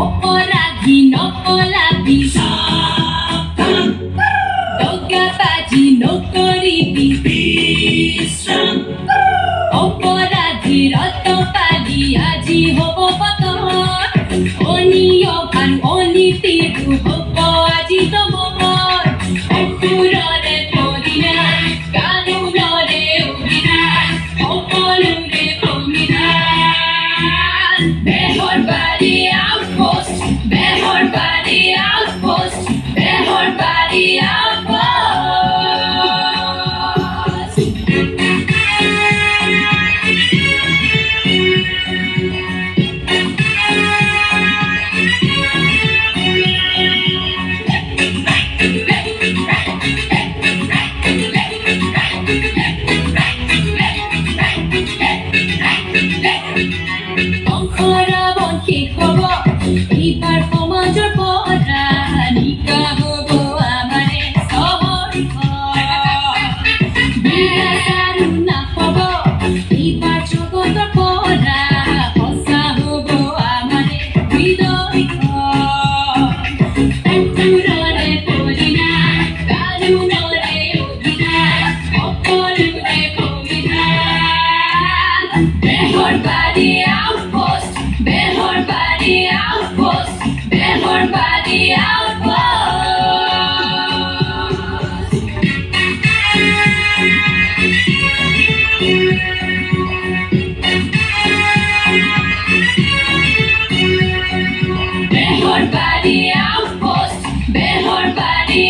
অপরাধী নকলাপি সাবধান দগাবাজি নকরিবি বিশ্রাম অপরাধী রতপালি আজি হব পতন অনিয়মান অনীতিটো হব আজি তমৰ অসুৰৰে পৰিণাম কানুনৰে অভিধান সকলোৰে সংবিধান Beharbari outpost Beharbari outpost Beharbari outpost সংসাৰবন শেষ হ'ব এইবাৰ সমাজৰ পৰা নিকা হ'ব আমাৰে চহৰখন বিৰাচাৰো নাপাব এইবাৰ জগতৰ পৰা সঁচা হ'ব আমাৰে হৃদয়খন অসুৰৰে পৰিণাম কানুনৰে অভিধান সকলোৰে সংবিধান Beharbari outpost Beharbari outpost Beharbari outpost Beharbari outpost Beharbari